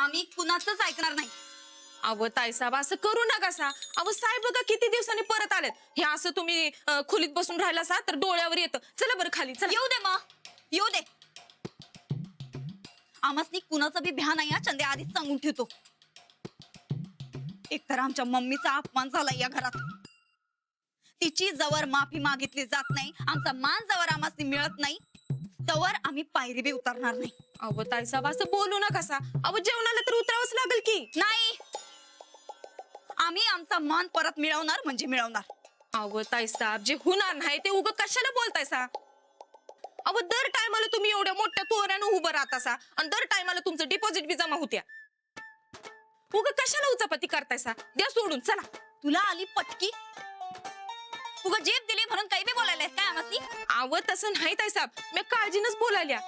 आम्ही कुणाचंच ऐकणार नाही. अव ताईसाहेब असं करू नका सा. अव साहेब बघा किती दिवसांनी परत आलेत. हे असं तुम्ही खोलीत बसून राहिला सा तर डोळ्यावर येतं. चला बरं खाली चला. येऊ दे मग येऊ दे. आम्हासनी कुणाचं बी भ्या नाही. चंदे आधीच सांगून ठेवतो. एकतर आमच्या मम्मीचा अपमान झाला या घरात. तिची जवळ माफी मागितली जात नाही, आमचा मान जवळ आम्हासनी मिळत नाही, तवर आम्ही पायरी बी उतरणार नाही. अव ताईसाहेब असं बोलू नका सा. अव जेवणाला तर उतरावंच लागेल की. नाही, आम्ही आमचा मान परत मिळवणार म्हणजे मिळवणार. अव ताईसाहेब जे होणार नाही ते उग कशाला बोलतायसा. अव दर टायमाला तुम्ही एवढ्या मोठ्या तोऱ्यानं उभं राहतासा आणि दर टायमाला तुमचं डिपॉझिट बी जमा होत्या. उग कशाला उचापती करतायसा. द्या सोडून चला. तुला आली पटकी. उगा जेब दिली म्हणून काही बी बोलायलास काय आम्हासनी. अव तसं नाही ताईसाहेब, मी काळजीनच बोलायल्या.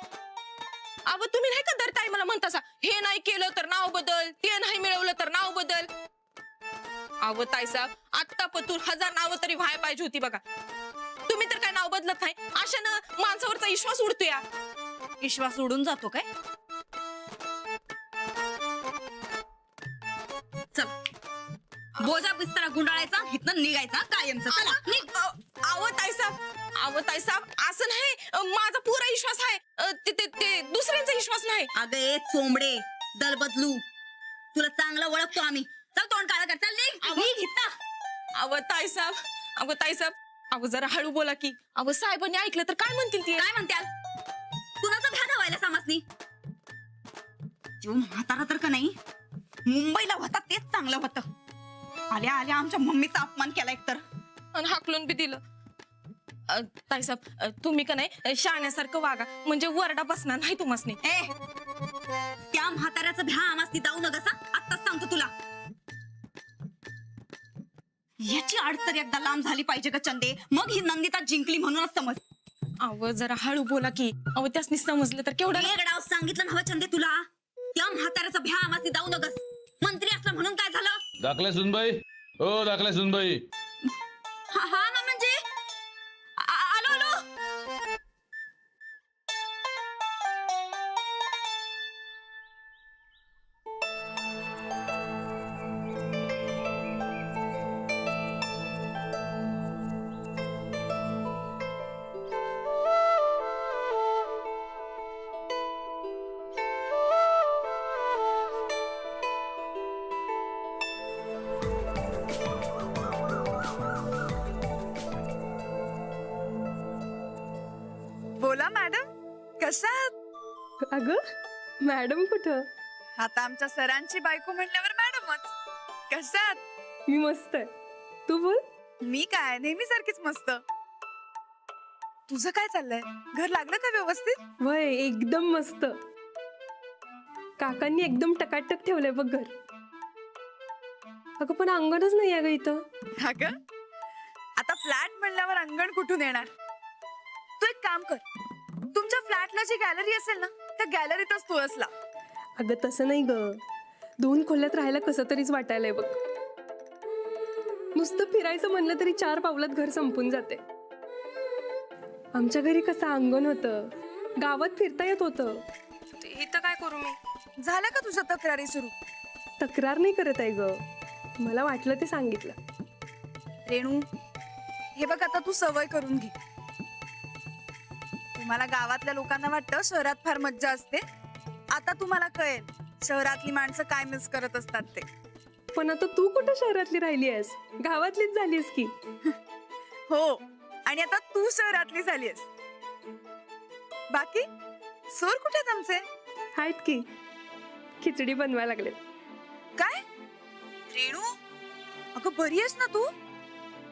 अव तुम्ही नाही का दर टायमाला म्हणतासा हे नाही केलं तर नाव बदल, ते नाही मिळवलं तर नाव बदल. अव ताईसाहेब आत्ता पतूर 1000 नावं तरी व्हाय पाहिजे होती बघा. तुम्ही तर काय नाव बदलत नाही. अशानं माणसावरचा विश्वास उडतोया. विश्वास उडून जातो काय. चल बोजा बिस्तारा गुंडाळायचा, इथनं निघायचा कायमचा. चला निघ. अव ताईसाहेब असं नाही. माझा पुरा विश्वास आहे. ते दुसऱ्यांचा विश्वास नाही. अगे चोंबडे दल बदलू, तुला चांगलं ओळखतो आम्ही. चल तोंड काळा कर. चल निघ निघ इथनं. अव ताईसाहेब अव जरा हळू बोला की. अव साहेबांनी ऐकलं तर काय म्हणतील ते. काय म्हणत्याल. कुणाचं भ्या धावायला समासनी. जीव म्हातारा तर का नाही मुंबईला होता तेच चांगलं होतं. आल्या आल्या आमच्या मम्मीचा अपमान केला एकतर आणि हाकलून बी दिलं. ताईसाहेब तुम्ही का नाही शाण्यासारखं वागा म्हणजे वरडा बसणार नाही तुम्हासनी. ए त्या म्हाताऱ्याचं भ्या आम्हासनी जाऊ नका. आत्ताच सांगतो तुला. याची अडचण एकदा लांब झाली पाहिजे का चंदे, मग ही नंदिता जिंकली म्हणूनच समज. अव जरा हळू बोला की. अव त्यासनी समजलं तर केवढं. एक डाव सांगितलं नव्हं चंदे तुला. त्या म्हाताऱ्याचा भ्या आम्हासनी जाऊ नकस. मंत्री असला म्हणून काय झालं. दाखले सुनबाई, ओ दाखले सुनबाई. हा ना म्हणजे आलो आलो. बोला मॅडम, कशा आहात? अगं मॅडम कुठं. आता आमच्या सरांची बायको म्हणल्यावर मॅडमच. कशा आहात? मी मस्त आहे. तू बोल. मी काय नेहमी सारखीच मस्त. तुझं काय चाललंय? घर लागलं का व्यवस्थित? वय एकदम मस्त. काकांनी एकदम टकाटक ठेवलंय बघ घर. अगं पण अंगणच नाही आहे ग इथं. अगं आता फ्लॅट म्हणल्यावर अंगण कुठून येणार. तू एक काम कर, तुमच्या फ्लॅटला जी गॅलरी असेल ना त्या गॅलरीतच तू असला. अगं तसं नाही ग. 2 खोल्यात राहायला कसं तरीच वाटायलंय बघ. नुसतं फिरायचं म्हणलं तरी 4 पावलात घर संपून जाते. आमच्या घरी कसं अंगण होतं, गावात फिरता येत होतं. इथं काय करू मी. झाल्या का तुझ्या तक्रारी सुरू? तक्रार नाही करत आहे ग, मला वाटलं ते सांगितलं. रेणू हे बघ, आता तू सवय करून घे. तुम्हाला गावातल्या लोकांना वाटतं शहरात फार मज्जा असते. आता तुम्हाला कळेल शहरातली माणसं काय मिस करत असतात ते. पण आता तू कुठे शहरातली राहिली आहेस, गावातलीच झालीस की. हो, आणि आता तू शहरातली झालीस. बाकी सोर कुठे आहेत आमचे? आहेत की, खिचडी बनवायला लागले. काय रेणू, अगं बरी आहेस ना तू?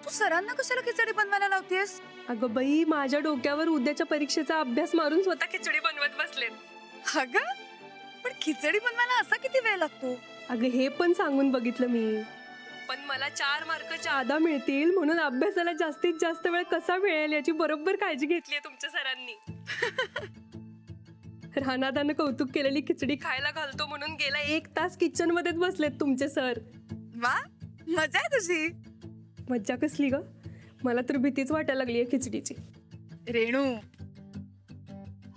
तू सरांना कशाला खिचडी बनवायला लावतेस? अगं बाई, माझ्या डोक्यावर उद्याच्या परीक्षेचा अभ्यास मारून स्वतः खिचडी बनवत बसले. अगं पण खिचडी बनवायला असा किती वेळ लागतो? अगं हे पण सांगून बघितलं मी, पण मला 4 मार्क जादा मिळतील म्हणून अभ्यासाला जास्तीत जास्त वेळ कसा मिळेल याची बरोबर काळजी घेतली तुमच्या सरांनी. रानादानं कौतुक केलेली खिचडी खायला घालतो म्हणून गेला 1 तास किचन मध्येच बसलेत तुमचे सर. वा, मजा आहे तुझी. मज्जा कसली ग, मला तर भीतीच वाटायला लागली आहे खिचडीची. रेणू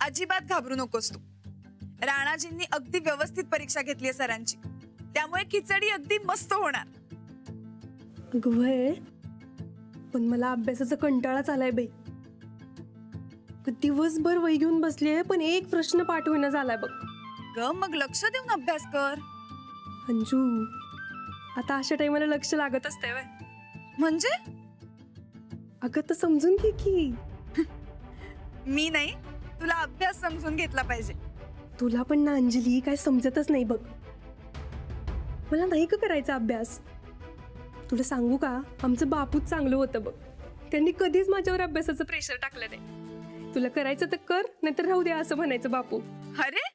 अजिबात घाबरू नकोस तू. राणाजींनी अगदी व्यवस्थित परीक्षा घेतली सरांची, त्यामुळे खिचडी अगदी मस्त होणार. अगं व्हय, पण मला अभ्यासाचा कंटाळाच आलाय बाई. दिवसभर वही घेऊन बसलीये पण एक प्रश्न पाठ होईना झालाय बघ. ग मग लक्ष देऊन अभ्यास कर. अंजू, आता अशा टाइमला लक्ष लागत असते व्हय. म्हणजे अगं तर समजून घे की. मी नाही, तुला अभ्यास समजून घेतला पाहिजे. तुला पण ना अंजली काय समजतच नाही बघ. मला नाही का करायचा अभ्यास. तुला सांगू का, आमचं बापूच चांगलं होतं बघ. त्यांनी कधीच माझ्यावर अभ्यासाचं प्रेशर टाकलं नाही. तुला करायचं तर कर, नाहीतर राहू दे असं म्हणायचं बापू. अरे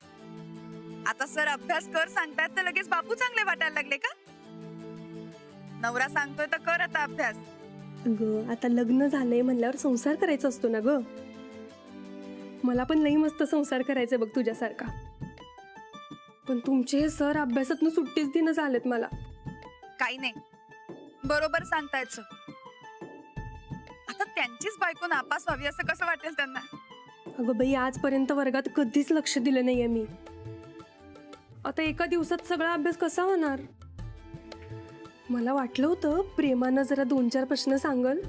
आता सर अभ्यास कर सांगतात तर लगेच बापू चांगले वाटायला लागले का? नवरा सांगतोय तर कर आता अभ्यास. ग आता लग्न झालंय म्हणल्यावर संसार करायचा असतो ना ग. मला पण लई मस्त संसार करायचा बघ तुझ्यासारखा. पण तुमचे हे सर अभ्यासातनं सुट्टीच दिनं झालेत मला. काही नाही, बरोबर सांगतायत सर. आता त्यांचीच बायको नापास व्हावी असं कसं वाटेल त्यांना? अगं बाई, आजपर्यंत वर्गात कधीच लक्ष दिलं नाहीये मी. आता एका दिवसात सगळा अभ्यास कसा होणार? मला वाटलं होतं प्रेमानं जरा 2-4 प्रश्न सांगल.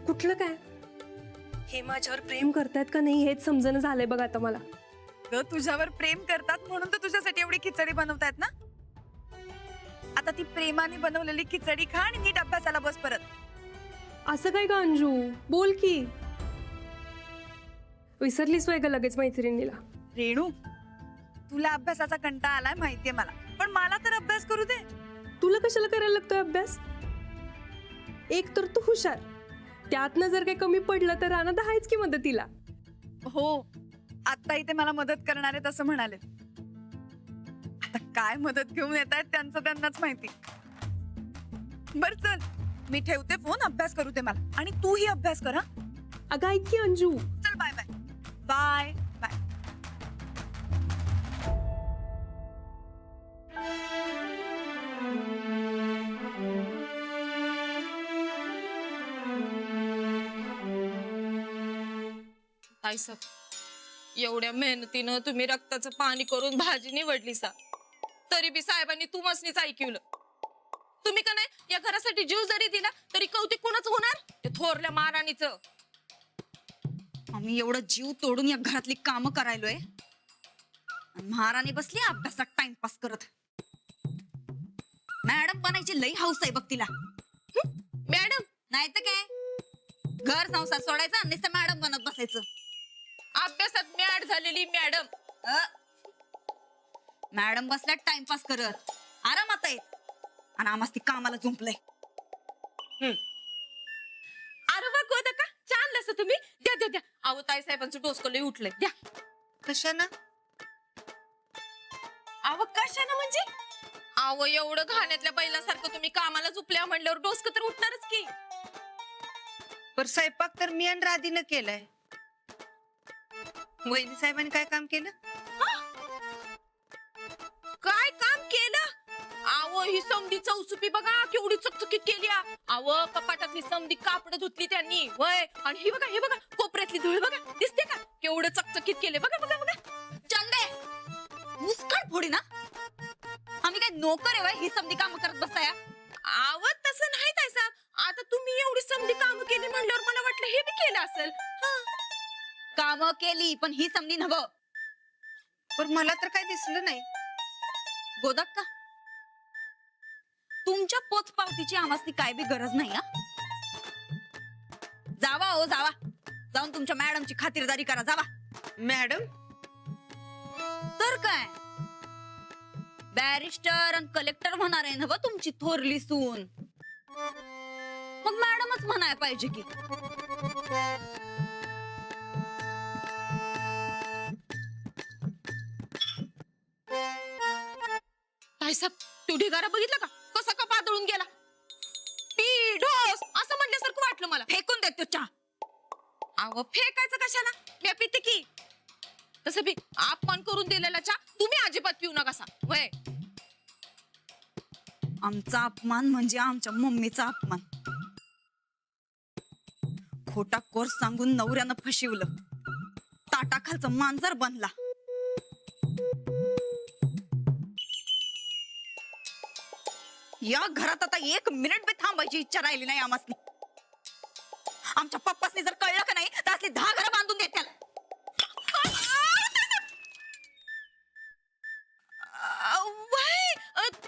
कुठलं काय, हे माझ्यावर प्रेम करतायत का नाही हेच समजणं झालंय बघ आता मला. ग तुझ्यावर प्रेम करतात म्हणून तर तुझ्यासाठी एवढी खिचडी बनवतायत ना. आता ती प्रेमाने बनवलेली खिचडी खा आणि नीट अभ्यासाला बस परत. असं काय ग अंजू, बोल की. विसरलीस वय ग लगेच मैत्रिणीला. रेणू, तुला अभ्यासाचा कंटाळा आलाय माहितीये मला, पण मला तर अभ्यास करू दे. तुला कशाला करायला लागतोय अभ्यास? एक तर तू हुशार, त्यातनं जर काही कमी पडलं तर राणा तर आहेच की मदतीला. हो, आता इथे मला मदत करणार आहेत असं म्हणाले. आता काय मदत घेऊन येत आहेत त्यांचं त्यांनाच माहिती. बर चल, मी ठेवते फोन, अभ्यास करू दे मला. आणि तूही अभ्यास कर. हं? अगं ऐक की अंजू. चल बाय बाय बाय बाय. ताईसाब, एवढ्या मेहनतीनं तुम्ही रक्ताचं पाणी करून भाजी निवडली सा, तरी बी साहेबांनी तुमसनीच ऐकवलं. तुम्ही का नाही या घरासाठी जीव जरी दिला तरी कौतिक कोणाच होणार? ते थोरल्या महाराणीचं. आम्ही एवढं जीव तोडून या घरातली कामं करायलोय, महाराणी बसली अभ्यासात टाइमपास करत. मॅडम बनायची लई हौस आहे बघ तिला. मॅडम नाही तर काय, घर संसार सोडायचा आणि नुसतं मॅडम बनत बसायचं. अभ्यासात मॅड झालेली मॅडम. मॅडम बसल्या टाइमपास करत आरामात आहेत आणि आम्हाला ती कामाला जुंपलंय. अरे वा गोदा का छान लस तुम्ही. द्या द्या द्या. अहो ताई साहेबांचं डोसकं लई उठलंय. द्या. कशानं? अहो कशानं म्हणजे? अहो एवढं घाण्यातल्या बैलासारखं तुम्ही कामाला झुपल्या म्हणल्यावर डोसकं तर उठणारच की. पर स्वयंपाक तर मी आणि राधीनं केलाय. वहिनी साहेबांनी काय काम केलं? काय काम केलं? अहो ही समधी चौसुपी बघा केवढी चकचकीत केली. अहो कपाटातली समधी कापड धुतली त्यांनी वय. आणि ही बघा, हे बघा कोपऱ्यातली धूळ बघा, दिसते का केवढं चकचकीत केले. बघा बघा बघा. चंदे मुस्काट फोडी ना. आम्ही काय नोकर आहे ही समधी काम करत बसाया? आवत तसं नाही ताई साहेब. आता तुम्ही एवढी समधी काम केली म्हणल्यावर मला वाटलं हे बी केलं असेल. काम केली पण ही समधी नव. पण मला तर काय दिसलं नाही. गोदाक्का, तुमच्या पोचपावतीची आम्हाला काय बी गरज नाही. जावा हो जावा, जाऊन तुमच्या मॅडमची खातिरदारी करा. जावा. मॅडम तर काय, बॅरिस्टर आणि कलेक्टर होणार आहे ना तुमची थोरली सून. मग मॅडमच म्हणाय पाहिजे की. ताई साहेब तू ढिगारा बघितला का कसा का पातळून गेला. पी ढोस असं म्हणल्यासारखं वाटलं मला. फेकून देतो चहा. अहो फेकायचं कशाला, मी पिते की. तसं बी अपमान करून दिलेला चहा तुम्ही अजिबात पिऊ नका वय. आमचा अपमान म्हणजे आमच्या मम्मीचा अपमान. खोटा कोर्स सांगून नवऱ्यानं फसवलं, ताटाखालचं मांजर बनला. या घरात आता 1 मिनिट बी थांबायची इच्छा राहिली नाही आम्हाला. आमच्या पप्पासनी जर कळलं का नाही तर असली 10 घरं बांधून देत त्याला.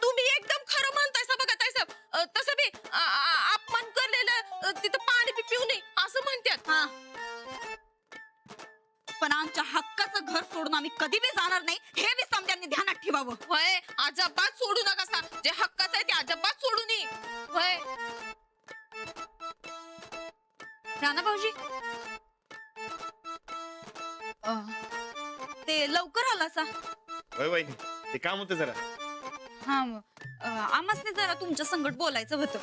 तुम्ही एकदम खरं म्हणताय बघा ताईसाहेब. तसं बी अपमान करलेलं तिथं पाणी बी पिऊ नये असं म्हणतात. हा. पण आमच्या हक्काचं घर सोडून आम्ही कधी बी जाणार नाही हे बी समजांनी ध्यानात ठेवावं. होय, अजिबात सोडू नका सा. जे हक्काचं आहे ते अजिबात सोडू नये. होय. राणा भाऊजी ते लवकर आला सा. होय वहिनी, ते काम होतं जरा. हा आम्हासने जरा तुमच्या संगत बोलायचं होतं.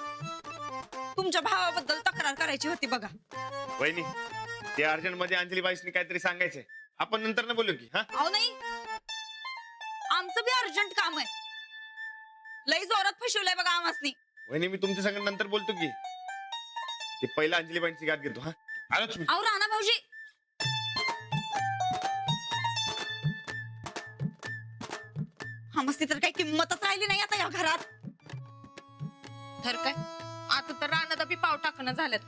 तुमच्या भावाबद्दल तक्रार करायची होती बघा. वहिनी, ते अर्जंट मध्ये अंजली बाईसनी काहीतरी सांगायचंय. आपण नंतर न बोलू की. हा, अहो नाही, आमचं बी अर्जंट काम आहे. लई जोरात फसवलंय बघा आम्हासनी. वहिनी मी तुमच्या संग नंतर बोलतो की. ते पहिला अंजली बाईंची गाठ घेतो. हा, आलोच मी. अहो राणा भाऊजी आम्हासनी तर काही किंमतच राहिली नाही आता या घरात. तर काय आता तर रानात बी पाव टाकणं झाल्यात.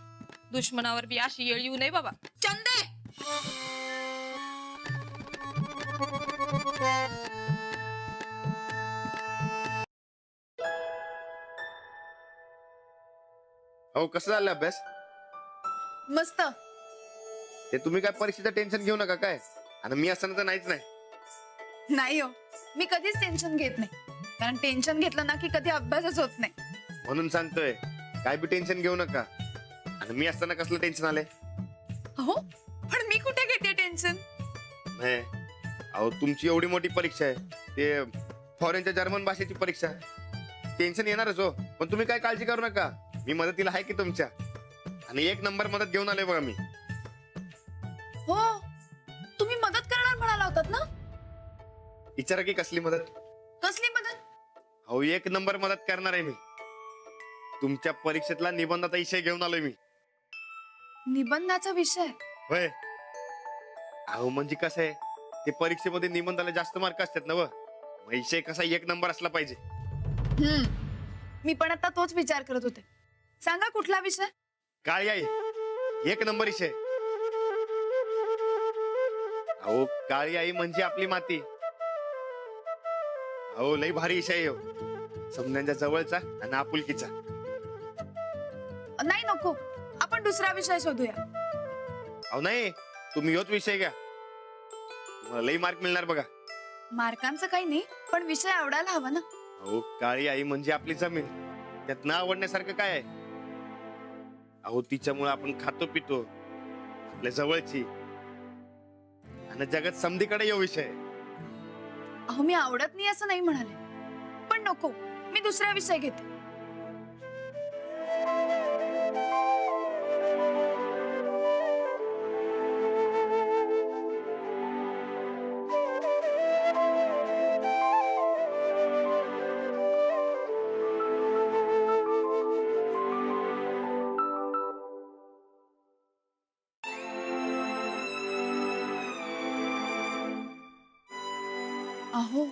दुश्मनावर बी अशी येळ येऊ नये बाबा. चंदे अहो कसं झालं अभ्यास? मस्त. ते तुम्ही काय परीक्षेचं टेन्शन घेऊ नका काय. आणि मी असताना तर नाहीच नाही. नाही हो, मी कधीच टेन्शन घेत नाही. कारण टेन्शन घेतलं ना की कधी अभ्यासच होत नाही. म्हणून सांगतोय काय बी टेन्शन घेऊ नका. आणि मी असताना कसलं टेन्शन आलंय? हो, पण मी कुठे घेते टेन्शन? नाही, अहो तुमची एवढी मोठी परीक्षा आहे. ते फॉरेनच्या जर्मन भाषेची परीक्षा. टेन्शन येणारच हो. पण तुम्ही काय काळजी करू नका. मी मदतीला आहे की तुमच्या. आणि 1 नंबर मदत घेऊन आलोय बघा मी. हो, तुम्ही मदत करणार म्हणाला होतात ना? विचारा की कसली मदत. कसली मदत? अहो 1 नंबर मदत करणार आहे मी. तुमच्या परीक्षेतला निबंधाचा विषय घेऊन आलोय मी. निबंधाचा विषय? होय. अहो म्हणजे कसं आहे, ते परीक्षेमध्ये निबंधाला जास्त मार्क असतात ना. विषय कसा 1 नंबर असला पाहिजे. मी पण आता तोच विचार करत होते. सांगा कुठला विषय? काळी आई 1 नंबर विषय. अहो काळी आई म्हणजे आपली माती. अहो लई भारी विषय आहे हो. समजांच्या जवळचा आणि आपुलकीचा. नाही नको, आपण दुसरा विषय शोधूया. अहो नाही, तुम्ही योच विषय घ्या. तुम्हाला लई मार्क मिळणार बघा. मार्कांचं काही नाही, पण विषय आवडायला हवा ना. अहो काळी आई म्हणजे आपली जमीन. त्यात न आवडण्यासारखं काय आहे? अहो तिच्यामुळे आपण खातो पितो. आपल्या जवळची आणि जगात समधीकडे यो विषय. अहो मी आवडत नाही असं नाही म्हणाले, पण नको, मी दुसरा विषय घेते. अहो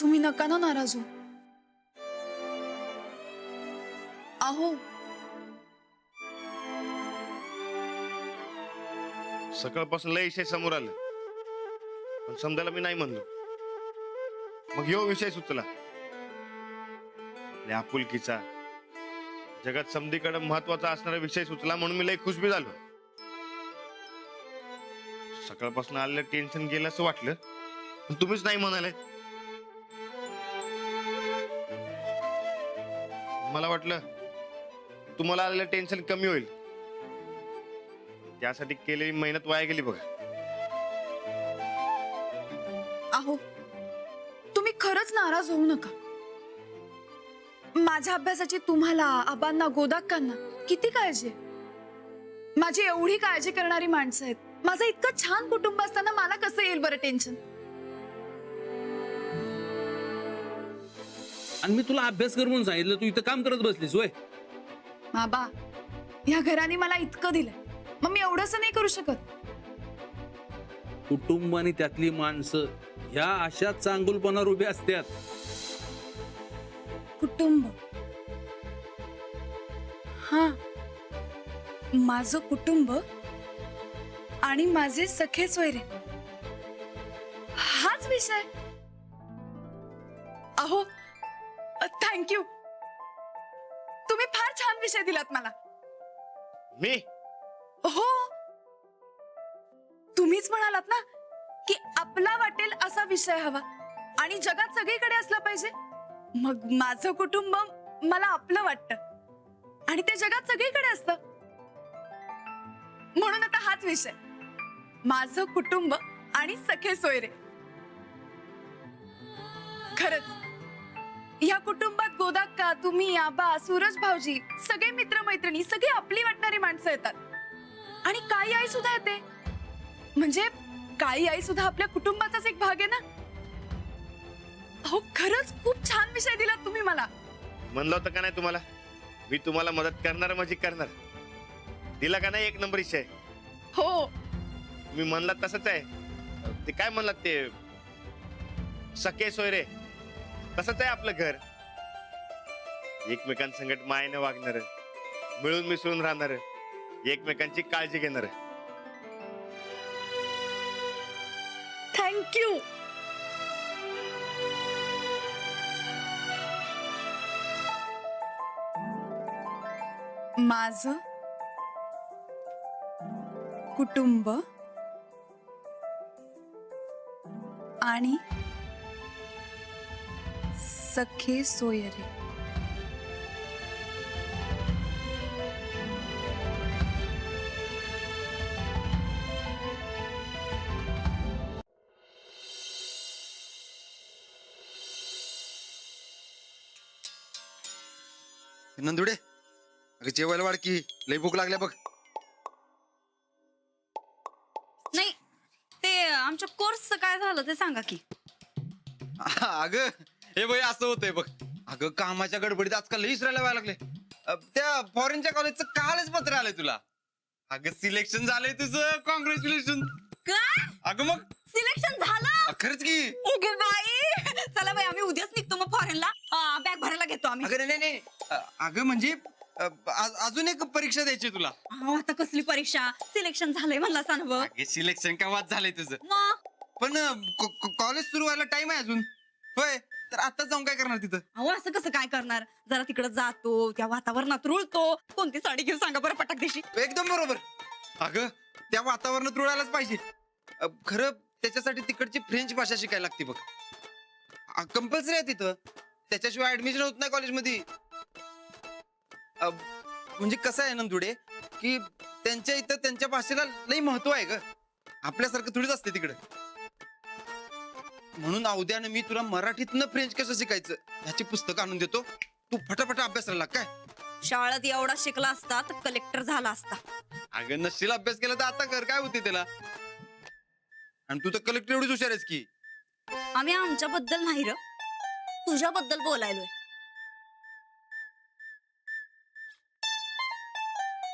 तुम्ही नका ना नाराज हो. अहो सकाळपासून लय विषय समोर आलं, पण समजायला मी नाही म्हणलो. मग यो विषय सुचला लय आपुलकीचा, जगात समधीकडे महत्वाचा असणारा विषय सुचला. म्हणून मी लय खुश बी झालो. सकाळपासून आलेलं टेन्शन गेलं असं वाटलं, पण तुम्हीच नाही म्हणाले. मला वाटलं तुम्हाला आलेलं टेन्शन कमी होईल. त्यासाठी केलेली मेहनत वाया गेली बघा. अहो तुम्ही खरंच नाराज होऊ नका. माझ्या अभ्यासाची तुम्हाला, आबांना, गोदाक्कांना किती काळजी आहे. माझी एवढी काळजी करणारी माणसं आहेत. माझं इतकं छान कुटुंब असताना मला कसं येईल बरं टेन्शन? आणि मी तुला अभ्यास कर म्हणून सांगितलं, तू इथं काम करत बसलीस होय? बाबा, या घराने मला इतकं दिलंय, मग मी एवढंच नाही करू शकत. कुटुंब आणि त्यातली माणसं ह्या अशा चांगुलपणावर उभी असतात. कुटुंब हा, माझं कुटुंब आणि माझे सखे सोयरे, हाच विषय. अहो, थँक्यू. तुम्ही फार छान विषय दिलात मला. मी हो, तुम्हीच म्हणालात ना की आपला वाटेल असा विषय हवा आणि जगात सगळीकडे असला पाहिजे. मग माझं कुटुंब मला आपलं वाटतं आणि ते जगात सगळीकडे असतं. म्हणून आता हाच विषय, माझं कुटुंब आणि सखे सोयरे. खरंच या कुटुंबात गोदाक्का, तुम्ही, आबा, सूरज भाऊजी, सगळे मित्रमैत्रिणी, सगळी आपली वाटणारी माणसं येतात. आणि काळी आई सुद्धा येते. म्हणजे काळी आई सुद्धा आपल्या कुटुंबाचाच एक भाग आहे ना. अहो, खरंच खूप छान विषय दिलात तुम्ही मला. म्हणलं होतं का नाही तुम्हाला, मी तुम्हाला मदत करणार म्हणजे करणार. दिला का नाही एक नंबर विषय. हो, मी म्हणला तसंच आहे. ते काय म्हणलात ते, सखे सोयरे, तसंच आहे आपलं घर. एकमेकांसंगत मायेनं वागणार, मिळून मिसळून राहणार, एकमेकांची काळजी घेणार. थँक्यू. माझं कुटुंब आणि सखे सोयरे. नंदुडे, अगं जेवायला वाढ की, लई भूक लागल्या बघ. नाही, ते आमच्या कोर्सचं काय झालं ते सांगा की. अगं हे बाई असं होतंय बघ. अगं कामाच्या गडबडीत आजकाल लई इसरायला व्हायला लागले. त्या फॉरेनच्या कॉलेजचं कालच पत्र आलंय तुला. अगं सिलेक्शन झालंय तुझं, कॉंग्रॅच्युलेशन. काय अगं मग सिलेक्शन झालं? खरंच की. ओके बाई, चला बाई आम्ही उद्याच निघतो मग फॉरेनला. बॅग भरायला घेतो आम्ही. अगं नाही, अगं म्हणजे अजून एक परीक्षा द्यायची तुला. अहो, आता कसली परीक्षा? सिलेक्शन झालंय म्हणला सांग. अगे सिलेक्शन केव्हाच झालंय तुझं, मग पण कॉलेज सुरू व्हायला टाइम आहे अजून. होय, तर आता जाऊन काय करणार तिथं? अहो, असं कसं काय करणार? जरा तिकडे जातो, त्या वातावरणात रुळतो. कोणती साडी घेऊन सांगा बरं पटाक दिवशी. एकदम बरोबर. अगं त्या वातावरणात रुळायलाच पाहिजे. खरं त्याच्यासाठी तिकडची फ्रेंच भाषा शिकायला लागते बघ. कंपल्सरी आहे तिथं, त्याच्याशिवाय ऍडमिशन होत नाही कॉलेजमध्ये. म्हणजे कसं आहे नंदुडे की त्यांच्या इथं त्यांच्या भाषेला लई महत्व आहे ग. आपल्यासारखं थोडीच असते तिकडं. म्हणून उद्यानं मी तुला मराठीतनं फ्रेंच कसं शिकायचं ह्याची पुस्तक आणून देतो. तू फटाफट अभ्यासाला लाग. काय शाळेत एवढा शिकला असता तर कलेक्टर झाला असता. अगं नसशील अभ्यास केला तर आता कर, काय होते त्याला. आणि तू तर कलेक्टर एवढीच हुशार आहेस की. आम्ही आमच्याबद्दल नाही र, तुझ्याबद्दल बोलायलोय.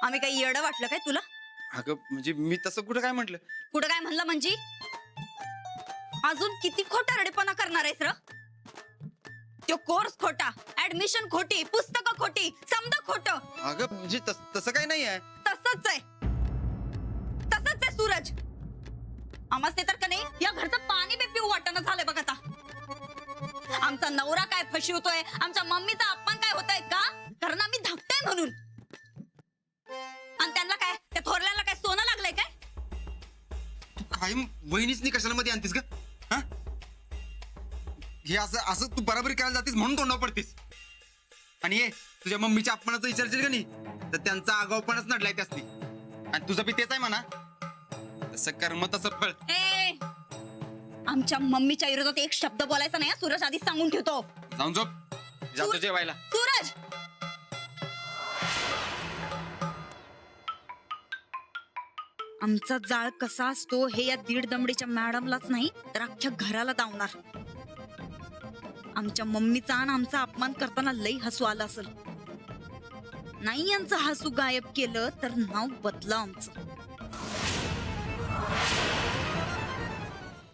आम्ही काही येडं वाटलं काय तुला? अगं म्हणजे मी तसं कुठं काय म्हंटल. कुठं काय म्हणलं म्हणजे? अजून किती खोटा रडेपणा करणार आहेस र? तो कोर्स खोटा, ऍडमिशन खोटी, पुस्तकं खोटी, समजा खोटं. अगं म्हणजे तसं काही नाही आहे. तसंच आहे, तसंच आहे सूरज. आमचे तर का नाही या घरचं पाणी बी पिऊ वाटणं झालंय बघ आता. आमचा नवरा काय फसवतोय, आमच्या मम्मीचा अपमान काय होतोय का? कारण आम्ही धाकटाय म्हणून. आणि त्यांना काय, त्या थोरल्याला काय सोनं लागलंय काय? तू कायम वहिनीच कशाला मध्ये आणतीस ग? हा, हे असं तू बराबरी करायला जातीस म्हणून तोंडावर पडतीस. आणि ये तुझ्या मम्मीच्या अपमानाचं विचारशील का नाही तर त्यांचा आगाऊपणाच नडलाय त्यासनी. आणि तुझं बी तेच आहे म्हणा. तसं कर्म तसं फळ. ए, आमच्या मम्मीच्या विरोधात एक शब्द बोलायचा नाही. सूरज आधीच सांगून ठेवतो. जाऊन झोप, जातो जेवायला. सूरज, आमचा जाळ कसा असतो हे या दीड दमडीच्या मॅडमलाच नाही तर अख्ख्या घराला दावणार. आमच्या मम्मीचा आणि आमचा अपमान करताना लई हसू आलं असेल. नाही यांचं हसू गायब केलं तर नाव बदला आमचं.